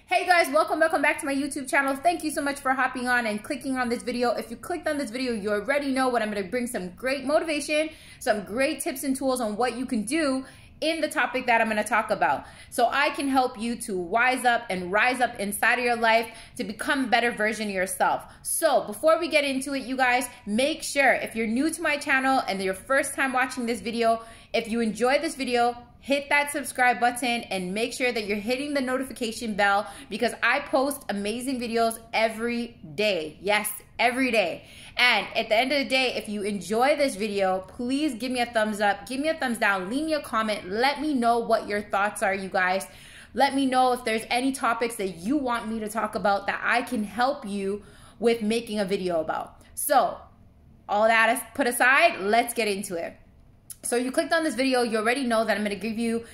Hey guys, welcome back to my YouTube channel. Thank you so much for hopping on and clicking on this video. If you clicked on this video, you already know what I'm going to bring some great motivation, some great tips and tools on what you can do in the topic that I'm going to talk about. So I can help you to wise up and rise up inside of your life to become a better version of yourself. So before we get into it, you guys, make sure if you're new to my channel and your first time watching this video, if you enjoy this video, hit that subscribe button and make sure that you're hitting the notification bell because I post amazing videos every day. Yes, every day. And at the end of the day, if you enjoy this video, please give me a thumbs up, give me a thumbs down, leave me a comment. Let me know what your thoughts are, you guys. Let me know if there's any topics that you want me to talk about that I can help you with making a video about. So all that is put aside, let's get into it. So you clicked on this video, you already know that I'm going to give you,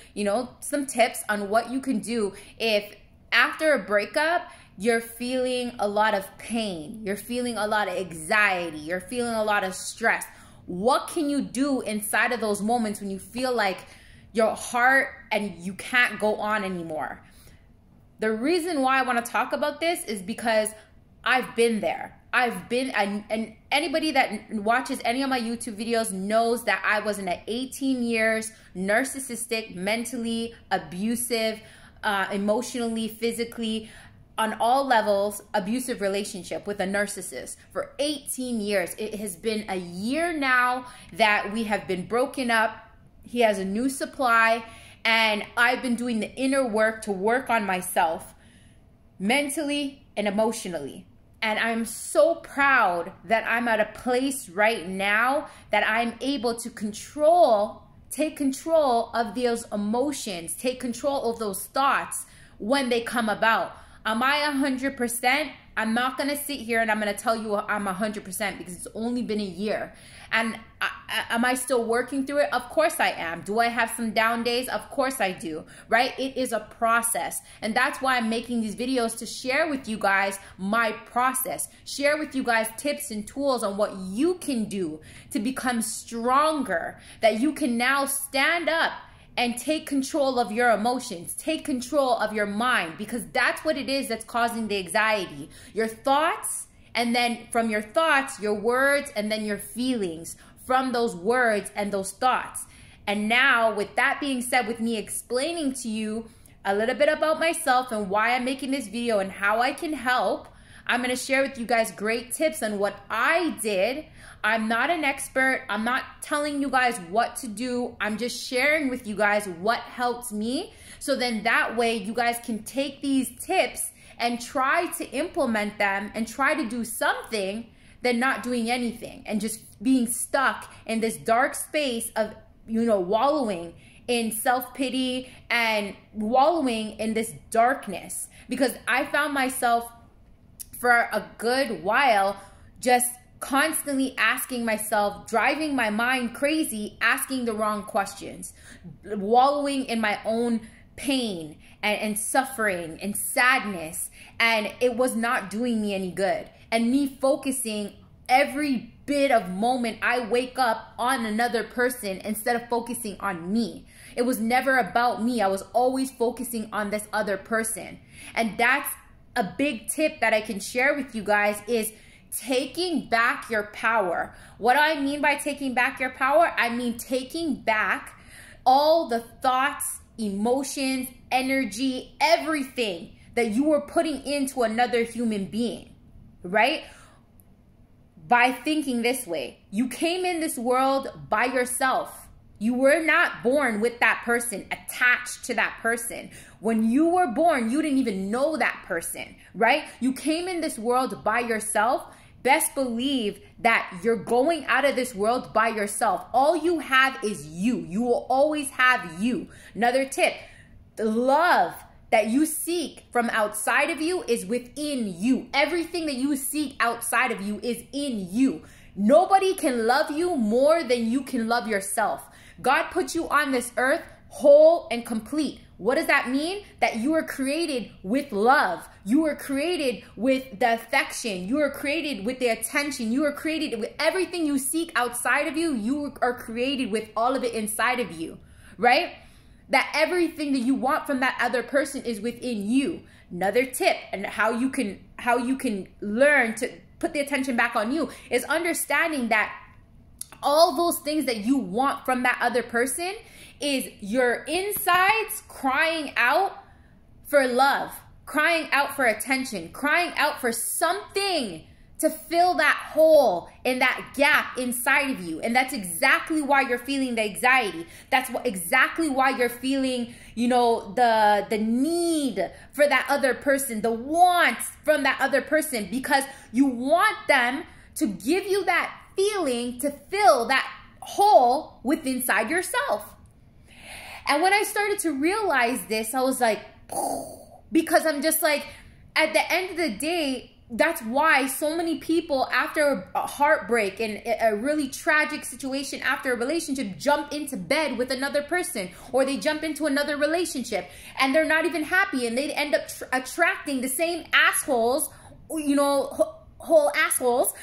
some tips on what you can do if after a breakup, you're feeling a lot of pain, you're feeling a lot of anxiety, you're feeling a lot of stress. What can you do inside of those moments when you feel like your heart and you can't go on anymore? The reason why I want to talk about this is because I've been there. And anybody that watches any of my YouTube videos knows that I was in an 18 years narcissistic, mentally abusive, emotionally, physically, on all levels, abusive relationship with a narcissist for 18 years. It has been a year now that we have been broken up. He has a new supply, and I've been doing the inner work to work on myself mentally and emotionally. And I'm so proud that I'm at a place right now that I'm able to take control of those emotions, take control of those thoughts when they come about. Am I 100%? I'm not going to sit here and I'm going to tell you I'm 100% because it's only been a year. And am I still working through it? Of course I am. Do I have some down days? Of course I do, right? It is a process. And that's why I'm making these videos, to share with you guys my process, share with you guys tips and tools on what you can do to become stronger, that you can now stand up and take control of your emotions, take control of your mind, because that's what it is that's causing the anxiety. Your thoughts, and then from your thoughts, your words, and then your feelings from those words and those thoughts. And now, with that being said, with me explaining to you a little bit about myself and why I'm making this video and how I can help, I'm going to share with you guys great tips on what I did. I'm not an expert. I'm not telling you guys what to do. I'm just sharing with you guys what helps me. So then that way you guys can take these tips and try to implement them and try to do something than not doing anything and just being stuck in this dark space of, wallowing in self-pity and wallowing in this darkness. Because I found myself for a good while just constantly asking myself, driving my mind crazy, asking the wrong questions, wallowing in my own pain and suffering and sadness, and it was not doing me any good. And me focusing every bit of moment I wake up on another person instead of focusing on me. It was never about me. I was always focusing on this other person. And that's a big tip that I can share with you guys, is taking back your power. What do I mean by taking back your power? I mean taking back all the thoughts, emotions, energy, everything that you were putting into another human being, right? By thinking this way. You came in this world by yourself. You were not born with that person, attached to that person. When you were born, you didn't even know that person, right? You came in this world by yourself. Best believe that you're going out of this world by yourself. All you have is you. You will always have you. Another tip, the love that you seek from outside of you is within you. Everything that you seek outside of you is in you. Nobody can love you more than you can love yourself. God put you on this earth whole and complete. What does that mean? That you were created with love. You were created with the affection. You were created with the attention. You were created with everything you seek outside of you. You are created with all of it inside of you, right? that everything that you want from that other person is within you. Another tip and how you can learn to put the attention back on you is understanding that all those things that you want from that other person is your insides crying out for love, crying out for attention, crying out for something to fill that hole and that gap inside of you. And that's exactly why you're feeling the anxiety. That's exactly why you're feeling, you know, the need for that other person, the wants from that other person, because you want them to give you that feeling to fill that hole within inside yourself. And when I started to realize this, I was like, because I'm just like, at the end of the day, that's why so many people after a heartbreak and a really tragic situation after a relationship jump into bed with another person, or they jump into another relationship and they're not even happy, and they end up attracting the same assholes, you know, whole assholes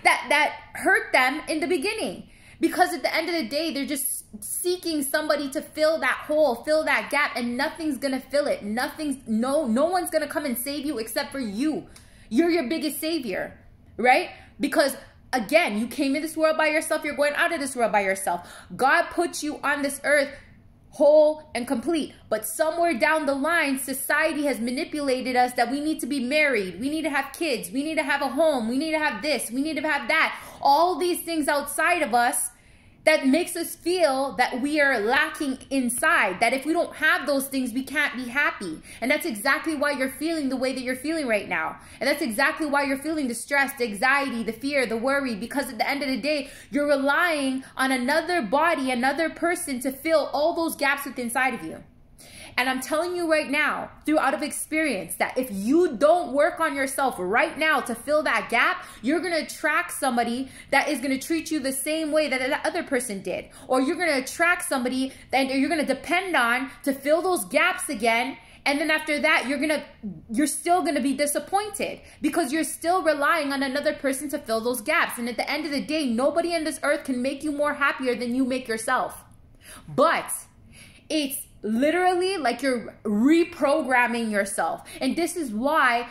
that hurt them in the beginning. Because at the end of the day, they're just seeking somebody to fill that hole, fill that gap, and nothing's gonna fill it. No one's gonna come and save you except for you. You're your biggest savior, right? Because again, you came in this world by yourself, you're going out of this world by yourself. God put you on this earth whole and complete. But somewhere down the line, society has manipulated us that we need to be married, we need to have kids, we need to have a home, we need to have this, we need to have that. All these things outside of us that makes us feel that we are lacking inside, that if we don't have those things, we can't be happy. And that's exactly why you're feeling the way that you're feeling right now. And that's exactly why you're feeling the stress, the anxiety, the fear, the worry, because at the end of the day, you're relying on another body, another person to fill all those gaps within inside of you. And I'm telling you right now, through out of experience, that if you don't work on yourself right now to fill that gap, you're going to attract somebody that is going to treat you the same way that that other person did. Or you're going to attract somebody that you're going to depend on to fill those gaps again. And then after that, you're still going to be disappointed because you're still relying on another person to fill those gaps. And at the end of the day, nobody on this earth can make you more happier than you make yourself. But it's literally like you're reprogramming yourself. And this is why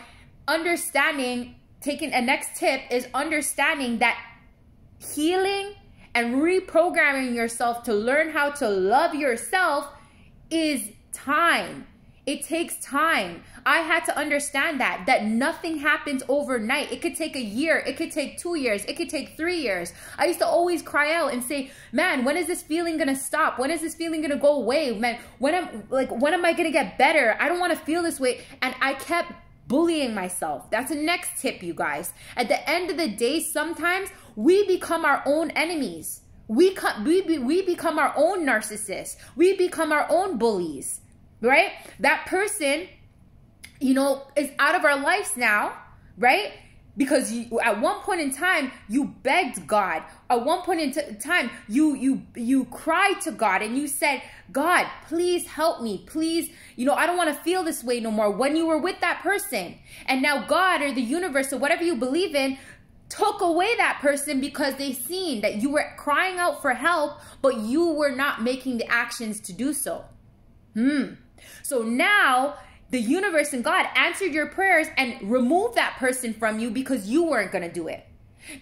taking a next tip is understanding that healing and reprogramming yourself to learn how to love yourself is time. It takes time. I had to understand that nothing happens overnight. It could take a year. It could take 2 years. It could take 3 years. I used to always cry out and say, man, when is this feeling going to stop? When is this feeling going to go away? Man, when am I going to get better? I don't want to feel this way. And I kept bullying myself. That's the next tip, you guys. At the end of the day, sometimes we become our own enemies. We become our own narcissists. We become our own bullies. Right? That person, you know, is out of our lives now, right? Because at one point in time, you begged God. At one point in time, you cried to God and you said, God, please help me. Please, you know, I don't want to feel this way no more, when you were with that person. And now God or the universe or whatever you believe in took away that person because they seen that you were crying out for help, but you were not making the actions to do so. So now the universe and God answered your prayers and removed that person from you because you weren't going to do it.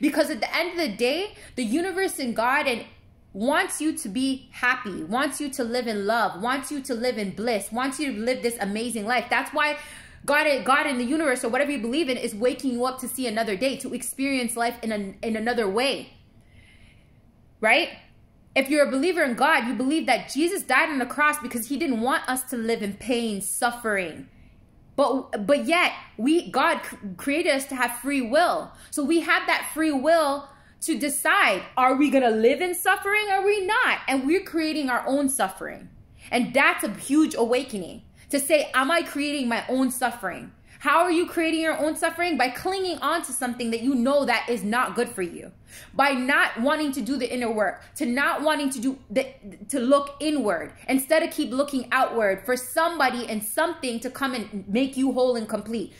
Because at the end of the day, the universe and God wants you to be happy, wants you to live in love, wants you to live in bliss, wants you to live this amazing life. That's why God in the universe or whatever you believe in is waking you up to see another day, to experience life in another way. Right? If you're a believer in God, you believe that Jesus died on the cross because he didn't want us to live in pain, suffering. But yet, God created us to have free will. So we have that free will to decide, are we going to live in suffering or are we not? And we're creating our own suffering. And that's a huge awakening. To say, am I creating my own suffering? How are you creating your own suffering? By clinging on to something that you know that is not good for you. By not wanting to do the inner work, to not wanting to look inward, instead of keep looking outward for somebody and something to come and make you whole and complete.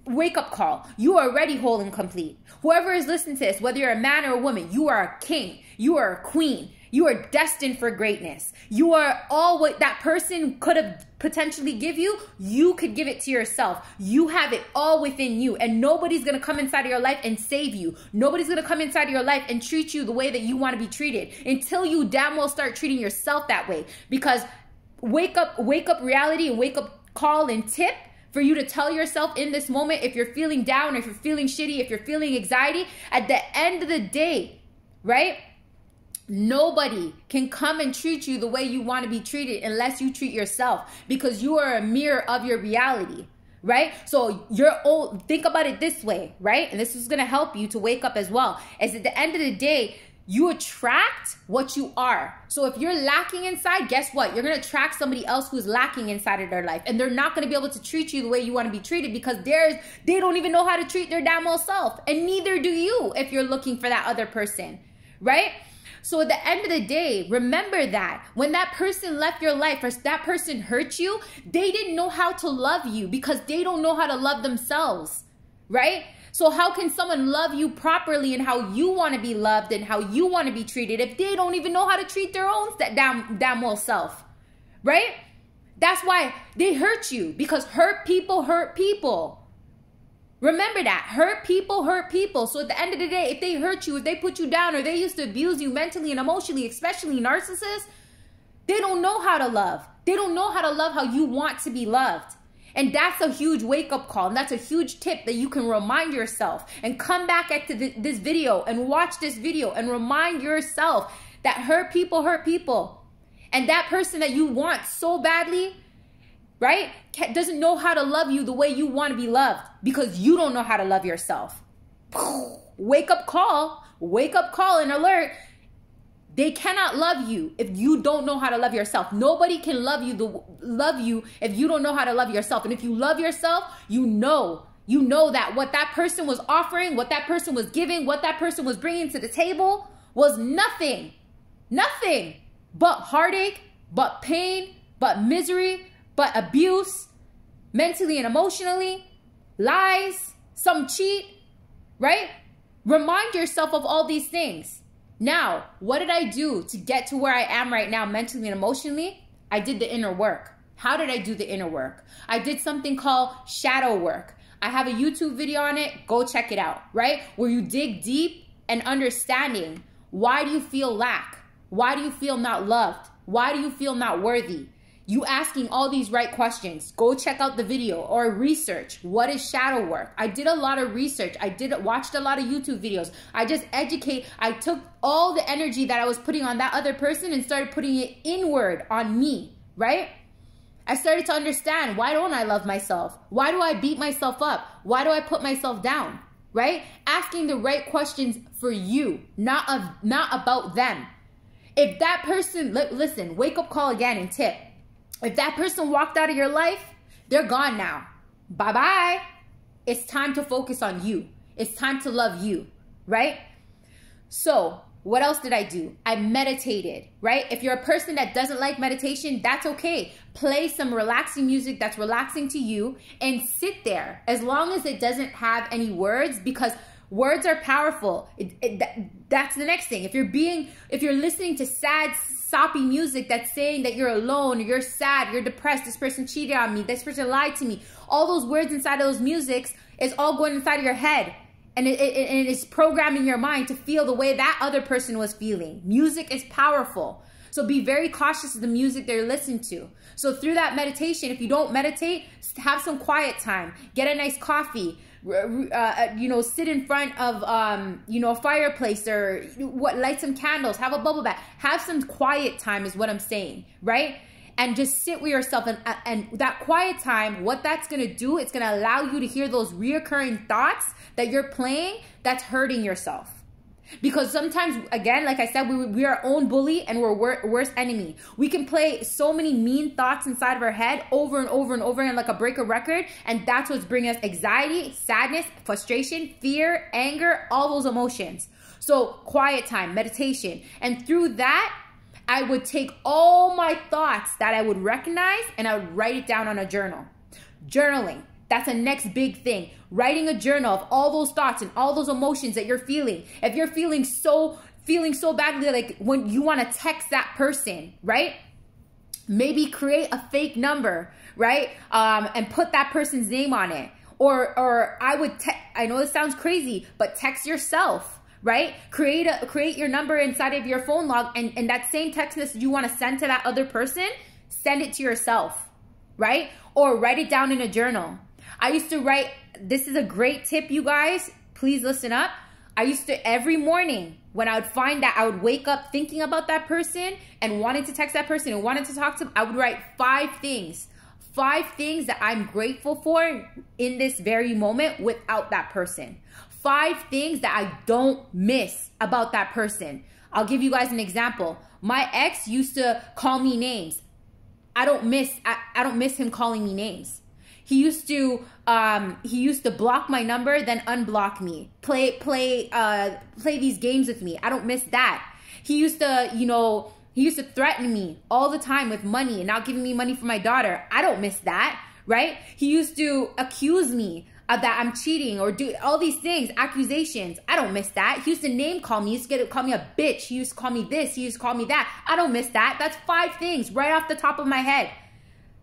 Wake up call. You are already whole and complete. Whoever is listening to this, whether you're a man or a woman, you are a king. You are a queen. You are destined for greatness. You are all what that person could have potentially give you. You could give it to yourself. You have it all within you, and nobody's going to come inside of your life and save you. Nobody's going to come inside of your life and treat you the way that you want to be treated until you damn well start treating yourself that way. Because wake up reality and wake up call and tip for you to tell yourself in this moment, if you're feeling down, if you're feeling shitty, if you're feeling anxiety, at the end of the day, right? Nobody can come and treat you the way you want to be treated unless you treat yourself, because you are a mirror of your reality, right? So think about it this way, right? And this is going to help you to wake up as well. As at the end of the day, you attract what you are. So if you're lacking inside, guess what? You're going to attract somebody else who's lacking inside of their life. And they're not going to be able to treat you the way you want to be treated, because they don't even know how to treat their damn old self. And neither do you if you're looking for that other person, right? So at the end of the day, remember that when that person left your life or that person hurt you, they didn't know how to love you because they don't know how to love themselves, right? So how can someone love you properly and how you want to be loved and how you want to be treated if they don't even know how to treat their own damn well self, right? That's why they hurt you, because hurt people hurt people. Remember that. Hurt people hurt people. So at the end of the day, if they hurt you, if they put you down, or they used to abuse you mentally and emotionally, especially narcissists, they don't know how to love. They don't know how to love how you want to be loved. And that's a huge wake-up call. And that's a huge tip that you can remind yourself. And come back at this video and watch this video and remind yourself that hurt people hurt people. And that person that you want so badly, right, doesn't know how to love you the way you want to be loved, because you don't know how to love yourself. Wake up call and alert. They cannot love you if you don't know how to love yourself. Nobody can love you if you don't know how to love yourself. And if you love yourself, you know that what that person was offering, what that person was giving, what that person was bringing to the table was nothing but heartache, but pain, but misery, but abuse, mentally and emotionally, lies, some cheat, right? Remind yourself of all these things. Now, what did I do to get to where I am right now mentally and emotionally? I did the inner work. How did I do the inner work? I did something called shadow work. I have a YouTube video on it. Go check it out, right? Where you dig deep and understanding, why do you feel lack? Why do you feel not loved? Why do you feel not worthy? You asking all these right questions. Go check out the video or research. What is shadow work? I did a lot of research. Watched a lot of YouTube videos. I took all the energy that I was putting on that other person and started putting it inward on me, right? I started to understand, why don't I love myself? Why do I beat myself up? Why do I put myself down, right? Asking the right questions for you, not about them. If that person, listen, wake up call again and tip. If that person walked out of your life, they're gone now. Bye-bye. It's time to focus on you. It's time to love you, right? So what else did I do? I meditated, right? If you're a person that doesn't like meditation, that's okay. Play some relaxing music that's relaxing to you and sit there, as long as it doesn't have any words, because words are powerful. That's the next thing. If you're listening to sad, soppy music that's saying that you're alone, or you're sad, you're depressed, this person cheated on me, this person lied to me, all those words inside of those musics is all going inside of your head. And it is programming your mind to feel the way that other person was feeling. Music is powerful. So be very cautious of the music they're listening to. So through that meditation, if you don't meditate, have some quiet time. Get a nice coffee. Sit in front of, a fireplace, or light some candles, have a bubble bath, have some quiet time is what I'm saying, right? And just sit with yourself, and that quiet time, what that's going to do, it's going to allow you to hear those reoccurring thoughts that you're playing that's hurting yourself. Because sometimes, again, like I said, we are our own bully and we're worst enemy. We can play so many mean thoughts inside of our head over and over and over again, like a break a record. And that's what's bringing us anxiety, sadness, frustration, fear, anger, all those emotions. So quiet time, meditation. And through that, I would take all my thoughts that I would recognize and I would write it down on a journal. Journaling. That's the next big thing. Writing a journal of all those thoughts and all those emotions that you're feeling. If you're feeling so feeling so badly, like when you want to text that person, right? Maybe create a fake number, right? And put that person's name on it. Or I know this sounds crazy, but text yourself, right? Create your number inside of your phone log, and that same text message you want to send to that other person, send it to yourself, right? Or write it down in a journal. I used to write, this is a great tip, you guys, please listen up. I used to, every morning when I would find that I would wake up thinking about that person and wanting to text that person and wanted to talk to them, I would write 5 things that I'm grateful for in this very moment without that person. 5 things that I don't miss about that person. I'll give you guys an example. My ex used to call me names. I don't miss him calling me names. He used to block my number, then unblock me. Play these games with me. I don't miss that. He used to threaten me all the time with money and not giving me money for my daughter. I don't miss that, right? He used to accuse me of that I'm cheating or do all these things, accusations. I don't miss that. He used to name call me. He used to call me a bitch. He used to call me this. He used to call me that. I don't miss that. That's 5 things right off the top of my head.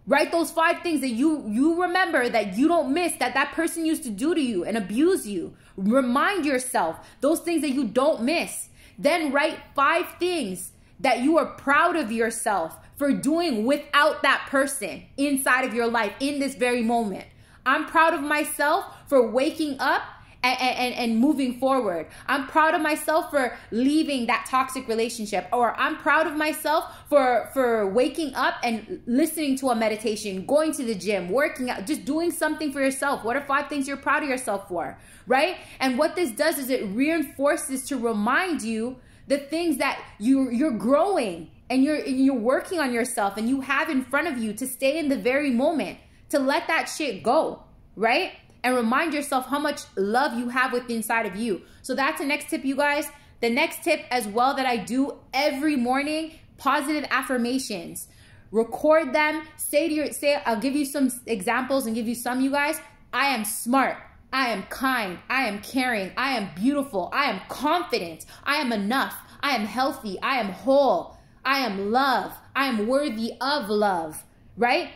Write those 5 things that you remember that you don't miss, that person used to do to you and abuse you. Remind yourself those things that you don't miss. Then write 5 things that you are proud of yourself for doing without that person inside of your life in this very moment. I'm proud of myself for waking up and moving forward. I'm proud of myself for leaving that toxic relationship. Or I'm proud of myself for waking up and listening to a meditation, going to the gym, working out, just doing something for yourself. What are 5 things you're proud of yourself for, right? And what this does is it reinforces to remind you the things that you're growing and you're working on yourself and you have in front of you to stay in the very moment, to let that shit go, right? And remind yourself how much love you have within inside of you. So that's the next tip, you guys. The next tip as well that I do every morning, positive affirmations. Record them. I'll give you some examples and give you some, you guys. I am smart. I am kind. I am caring. I am beautiful. I am confident. I am enough. I am healthy. I am whole. I am love. I am worthy of love, right?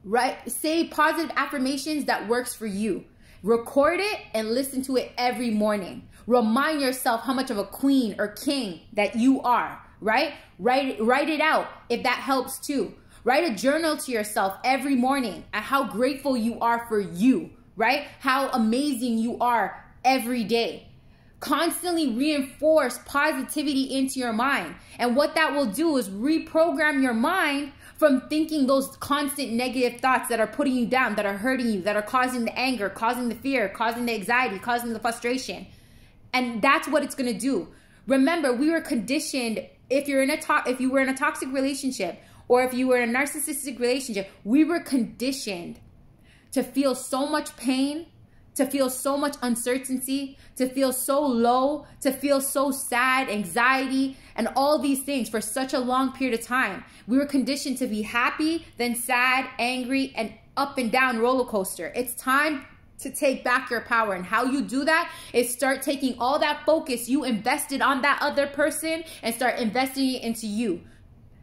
Right? Say positive affirmations that works for you. Record it and listen to it every morning. Remind yourself how much of a queen or king that you are, right? Write it out if that helps too. Write a journal to yourself every morning at how grateful you are for you, right? How amazing you are every day. Constantly reinforce positivity into your mind. And what that will do is reprogram your mind from thinking those constant negative thoughts that are putting you down, that are hurting you, that are causing the anger, causing the fear, causing the anxiety, causing the frustration. And that's what it's going to do. Remember, we were conditioned, if you were in a toxic relationship or if you were in a narcissistic relationship, we were conditioned to feel so much pain, to feel so much uncertainty, to feel so low, to feel so sad, anxiety, and all these things for such a long period of time. We were conditioned to be happy, then sad, angry, and up and down roller coaster. It's time to take back your power. And how you do that is start taking all that focus you invested on that other person and start investing it into you.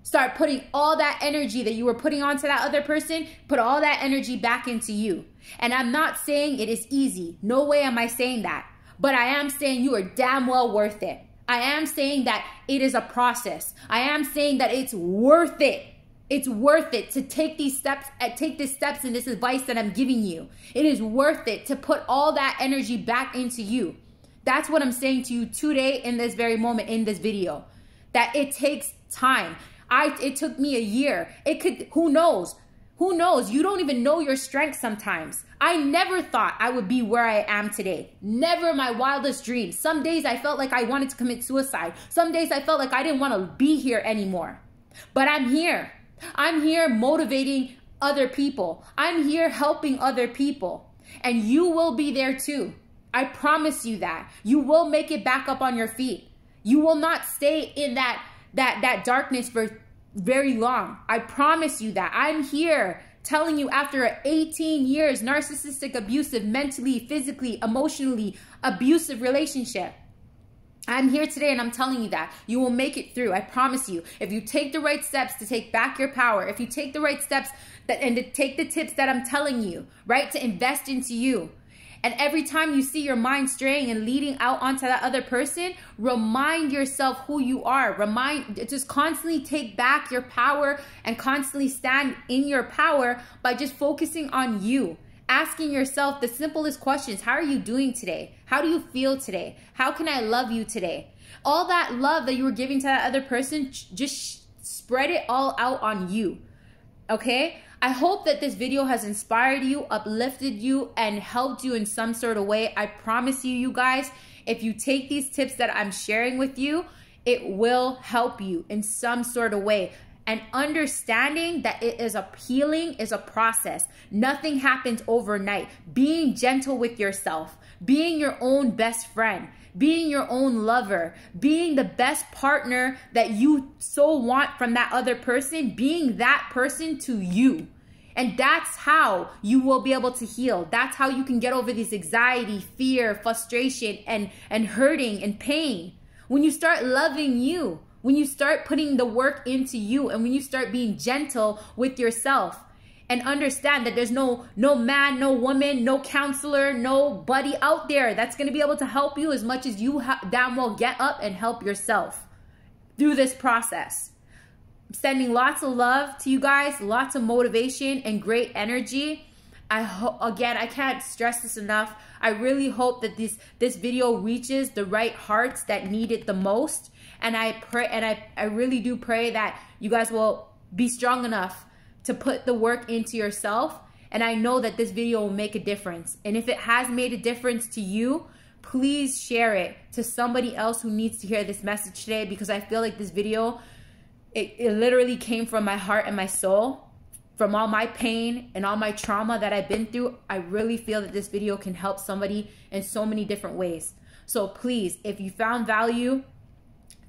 Start putting all that energy that you were putting onto that other person, put all that energy back into you. And I'm not saying it is easy. No way am I saying that. But I am saying you are damn well worth it. I am saying that it is a process. I am saying that it's worth it. It's worth it to take these steps and this advice that I'm giving you. It is worth it to put all that energy back into you. That's what I'm saying to you today in this very moment in this video. That it takes time. It took me a year. Who knows? Who knows? You don't even know your strength sometimes. I never thought I would be where I am today. Never in my wildest dreams. Some days I felt like I wanted to commit suicide. Some days I felt like I didn't want to be here anymore. But I'm here. I'm here motivating other people. I'm here helping other people. And you will be there too. I promise you that. You will make it back up on your feet. You will not stay in that darkness for very long. I promise you that. I'm here telling you after 18 years narcissistic, abusive, mentally, physically, emotionally abusive relationship. I'm here today and I'm telling you that you will make it through. I promise you. If you take the right steps to take back your power, if you take the right steps and to take the tips that I'm telling you, right, to invest into you. And every time you see your mind straying and leading out onto that other person, remind yourself who you are. Just constantly take back your power and constantly stand in your power by just focusing on you. Asking yourself the simplest questions. How are you doing today? How do you feel today? How can I love you today? All that love that you were giving to that other person, just spread it all out on you. Okay? I hope that this video has inspired you, uplifted you, and helped you in some sort of way. I promise you, you guys, if you take these tips that I'm sharing with you, it will help you in some sort of way. And understanding that healing is a process. Nothing happens overnight. Being gentle with yourself, being your own best friend, being your own lover, being the best partner that you so want from that other person, being that person to you. And that's how you will be able to heal. That's how you can get over this anxiety, fear, frustration, and hurting and pain. When you start loving you. When you start putting the work into you, and when you start being gentle with yourself, and understand that there's no man, no woman, no counselor, nobody out there that's going to be able to help you as much as you damn well get up and help yourself through this process. I'm sending lots of love to you guys, lots of motivation and great energy. Again, I can't stress this enough. I really hope that this video reaches the right hearts that need it the most. And I pray, and I really do pray that you guys will be strong enough to put the work into yourself. And I know that this video will make a difference. And if it has made a difference to you, please share it to somebody else who needs to hear this message today, because I feel like this video, it literally came from my heart and my soul. From all my pain and all my trauma that I've been through, I really feel that this video can help somebody in so many different ways. So please, if you found value,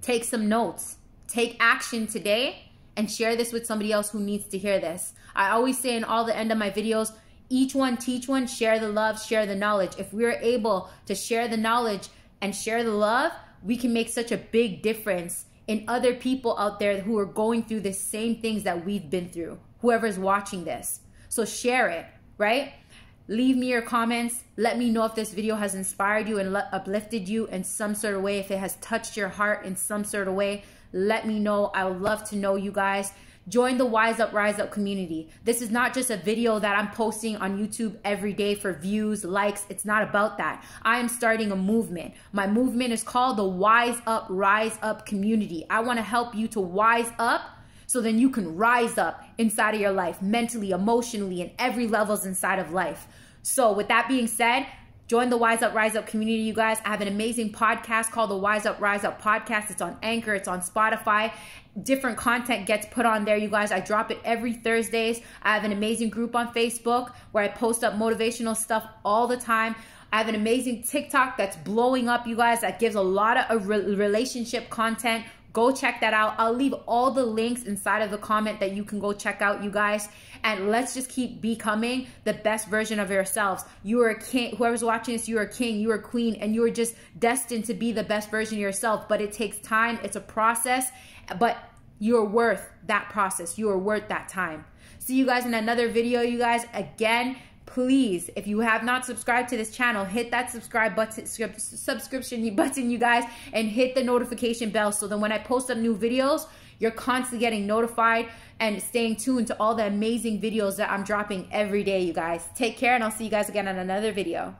take some notes, take action today, and share this with somebody else who needs to hear this. I always say in all the end of my videos, each one teach one, share the love, share the knowledge. If we're able to share the knowledge and share the love, we can make such a big difference in other people out there who are going through the same things that we've been through, whoever's watching this. So share it, right? Leave me your comments. Let me know if this video has inspired you and uplifted you in some sort of way. If it has touched your heart in some sort of way, let me know. I would love to know you guys. Join the Wise Up, Rise Up community. This is not just a video that I'm posting on YouTube every day for views, likes. It's not about that. I am starting a movement. My movement is called the Wise Up, Rise Up community. I want to help you to wise up so then you can rise up inside of your life, mentally, emotionally, and every levels inside of life. So with that being said, join the Wise Up, Rise Up community, you guys. I have an amazing podcast called the Wise Up, Rise Up podcast. It's on Anchor. It's on Spotify. Different content gets put on there, you guys. I drop it every Thursdays. I have an amazing group on Facebook where I post up motivational stuff all the time. I have an amazing TikTok that's blowing up, you guys, that gives a lot of relationship content. Go check that out. I'll leave all the links inside of the comment that you can go check out, you guys. And let's just keep becoming the best version of yourselves. You are a king. Whoever's watching this, you are a king, you are a queen, and you are just destined to be the best version of yourself. But it takes time. It's a process, but you're worth that process. You are worth that time. See you guys in another video, you guys. Again, please, if you have not subscribed to this channel, hit that subscribe button, subscription button, you guys, and hit the notification bell so that when I post up new videos, you're constantly getting notified and staying tuned to all the amazing videos that I'm dropping every day, you guys. Take care, and I'll see you guys again on another video.